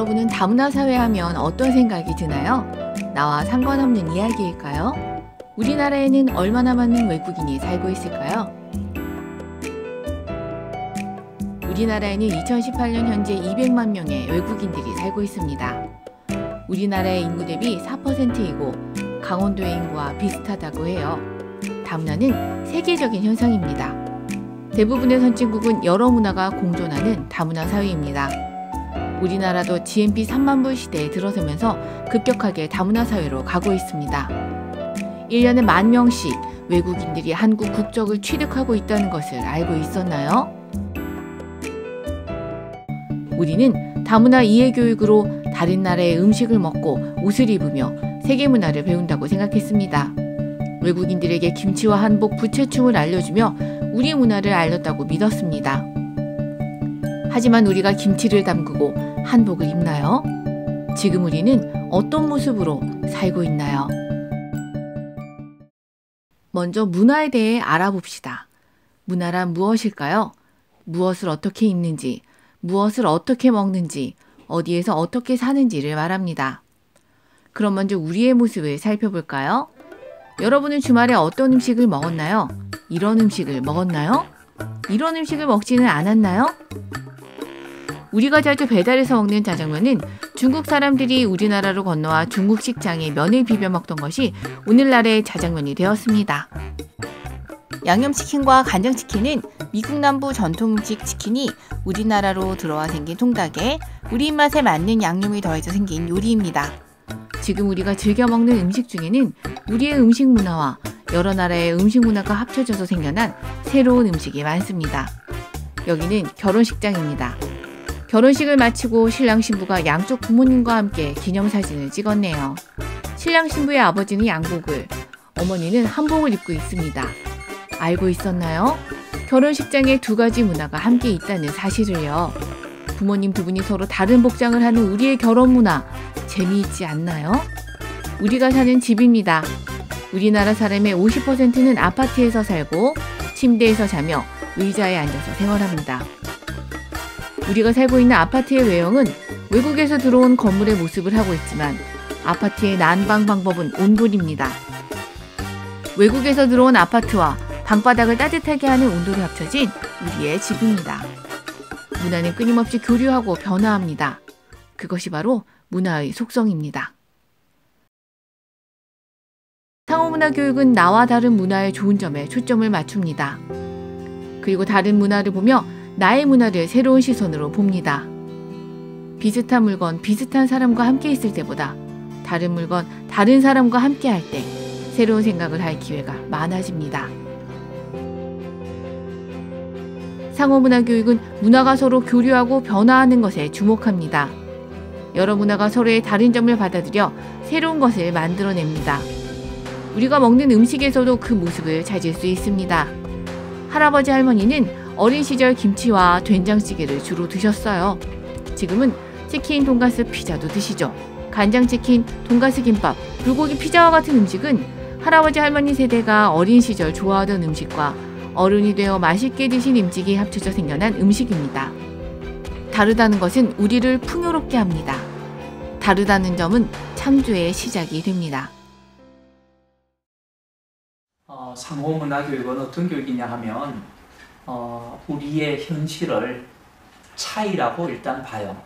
여러분은 다문화 사회 하면 어떤 생각이 드나요? 나와 상관없는 이야기일까요? 우리나라에는 얼마나 많은 외국인이 살고 있을까요? 우리나라에는 2018년 현재 200만 명의 외국인들이 살고 있습니다. 우리나라의 인구 대비 4%이고 강원도의 인구와 비슷하다고 해요. 다문화는 세계적인 현상입니다. 대부분의 선진국은 여러 문화가 공존하는 다문화 사회입니다. 우리나라도 GNP 3만 불 시대에 들어서면서 급격하게 다문화 사회로 가고 있습니다. 1년에 10,000명씩 외국인들이 한국 국적을 취득하고 있다는 것을 알고 있었나요? 우리는 다문화 이해 교육으로 다른 나라의 음식을 먹고 옷을 입으며 세계 문화를 배운다고 생각했습니다. 외국인들에게 김치와 한복, 부채춤을 알려주며 우리 문화를 알렸다고 믿었습니다. 하지만 우리가 김치를 담그고 한복을 입나요? 지금 우리는 어떤 모습으로 살고 있나요? 먼저 문화에 대해 알아봅시다. 문화란 무엇일까요? 무엇을 어떻게 입는지, 무엇을 어떻게 먹는지, 어디에서 어떻게 사는지를 말합니다. 그럼 먼저 우리의 모습을 살펴볼까요? 여러분은 주말에 어떤 음식을 먹었나요? 이런 음식을 먹었나요? 이런 음식을 먹지는 않았나요? 우리가 자주 배달해서 먹는 짜장면은 중국 사람들이 우리나라로 건너와 중국 식장에 면을 비벼 먹던 것이 오늘날의 짜장면이 되었습니다. 양념치킨과 간장치킨은 미국 남부 전통 음식 치킨이 우리나라로 들어와 생긴 통닭에 우리 입맛에 맞는 양념이 더해져 생긴 요리입니다. 지금 우리가 즐겨 먹는 음식 중에는 우리의 음식 문화와 여러 나라의 음식 문화가 합쳐져서 생겨난 새로운 음식이 많습니다. 여기는 결혼식장입니다. 결혼식을 마치고 신랑 신부가 양쪽 부모님과 함께 기념사진을 찍었네요. 신랑 신부의 아버지는 양복을, 어머니는 한복을 입고 있습니다. 알고 있었나요? 결혼식장에 두 가지 문화가 함께 있다는 사실을요. 부모님 두 분이 서로 다른 복장을 하는 우리의 결혼 문화, 재미있지 않나요? 우리가 사는 집입니다. 우리나라 사람의 50%는 아파트에서 살고 침대에서 자며 의자에 앉아서 생활합니다. 우리가 살고 있는 아파트의 외형은 외국에서 들어온 건물의 모습을 하고 있지만 아파트의 난방 방법은 온돌입니다. 외국에서 들어온 아파트와 방바닥을 따뜻하게 하는 온돌이 합쳐진 우리의 집입니다. 문화는 끊임없이 교류하고 변화합니다. 그것이 바로 문화의 속성입니다. 상호문화 교육은 나와 다른 문화의 좋은 점에 초점을 맞춥니다. 그리고 다른 문화를 보며 나의 문화를 새로운 시선으로 봅니다. 비슷한 물건, 비슷한 사람과 함께 있을 때보다 다른 물건, 다른 사람과 함께 할 때 새로운 생각을 할 기회가 많아집니다. 상호문화 교육은 문화가 서로 교류하고 변화하는 것에 주목합니다. 여러 문화가 서로의 다른 점을 받아들여 새로운 것을 만들어냅니다. 우리가 먹는 음식에서도 그 모습을 찾을 수 있습니다. 할아버지 할머니는 어린 시절 김치와 된장찌개를 주로 드셨어요. 지금은 치킨, 돈가스, 피자도 드시죠. 간장치킨, 돈가스 김밥, 불고기 피자와 같은 음식은 할아버지 할머니 세대가 어린 시절 좋아하던 음식과 어른이 되어 맛있게 드신 음식이 합쳐져 생겨난 음식입니다. 다르다는 것은 우리를 풍요롭게 합니다. 다르다는 점은 창조의 시작이 됩니다. 상호문화 교육은 어떤 교육이냐 하면 우리의 현실을 차이라고 일단 봐요.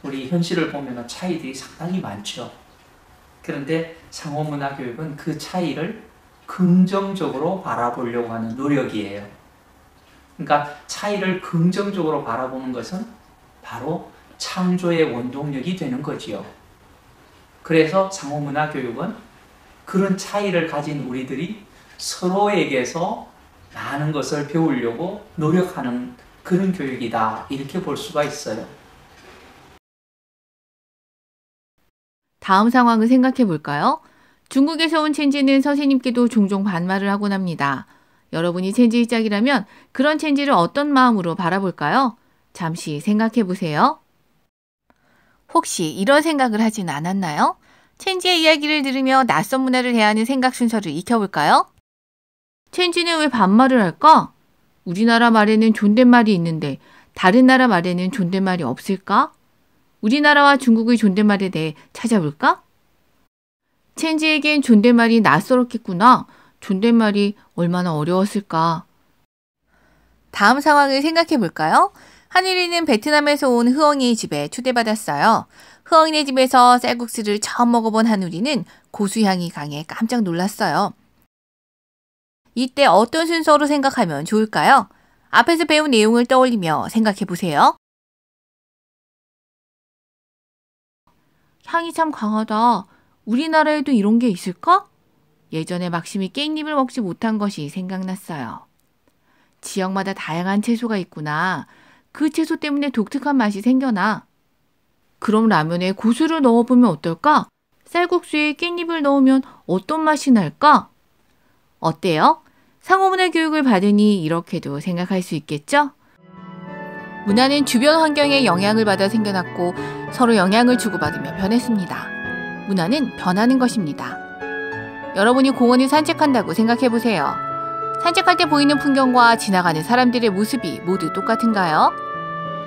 우리 현실을 보면 차이들이 상당히 많죠. 그런데 상호문화 교육은 그 차이를 긍정적으로 바라보려고 하는 노력이에요. 그러니까 차이를 긍정적으로 바라보는 것은 바로 창조의 원동력이 되는 거지요. 그래서 상호문화 교육은 그런 차이를 가진 우리들이 서로에게서 많은 것을 배우려고 노력하는 그런 교육이다, 이렇게 볼 수가 있어요. 다음 상황을 생각해 볼까요? 중국에서 온 첸지는 선생님께도 종종 반말을 하곤 합니다. 여러분이 첸지의 짝이라면 그런 첸지를 어떤 마음으로 바라볼까요? 잠시 생각해 보세요. 혹시 이런 생각을 하진 않았나요? 첸지의 이야기를 들으며 낯선 문화를 대하는 생각 순서를 익혀볼까요? 첸지는 왜 반말을 할까? 우리나라 말에는 존댓말이 있는데 다른 나라 말에는 존댓말이 없을까? 우리나라와 중국의 존댓말에 대해 찾아볼까? 첸지에겐 존댓말이 낯설었겠구나. 존댓말이 얼마나 어려웠을까? 다음 상황을 생각해 볼까요? 한유리는 베트남에서 온 흐엉이의 집에 초대받았어요. 흐엉이네 집에서 쌀국수를 처음 먹어본 한유리는 고수향이 강해 깜짝 놀랐어요. 이때 어떤 순서로 생각하면 좋을까요? 앞에서 배운 내용을 떠올리며 생각해 보세요. 향이 참 강하다. 우리나라에도 이런 게 있을까? 예전에 막심이 깻잎을 먹지 못한 것이 생각났어요. 지역마다 다양한 채소가 있구나. 그 채소 때문에 독특한 맛이 생겨나. 그럼 라면에 고수를 넣어보면 어떨까? 쌀국수에 깻잎을 넣으면 어떤 맛이 날까? 어때요? 상호문화 교육을 받으니 이렇게도 생각할 수 있겠죠? 문화는 주변 환경에 영향을 받아 생겨났고 서로 영향을 주고받으며 변했습니다. 문화는 변하는 것입니다. 여러분이 공원을 산책한다고 생각해보세요. 산책할 때 보이는 풍경과 지나가는 사람들의 모습이 모두 똑같은가요?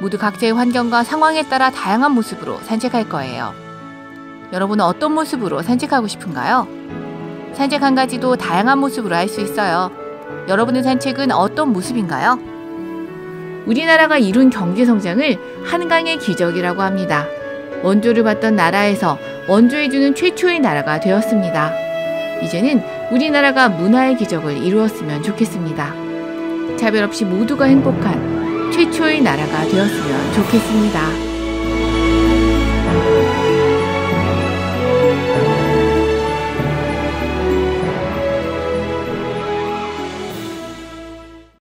모두 각자의 환경과 상황에 따라 다양한 모습으로 산책할 거예요. 여러분은 어떤 모습으로 산책하고 싶은가요? 산책 한 가지도 다양한 모습으로 할 수 있어요. 여러분의 산책은 어떤 모습인가요? 우리나라가 이룬 경제 성장을 한강의 기적이라고 합니다. 원조를 받던 나라에서 원조해주는 최초의 나라가 되었습니다. 이제는 우리나라가 문화의 기적을 이루었으면 좋겠습니다. 차별 없이 모두가 행복한 최초의 나라가 되었으면 좋겠습니다.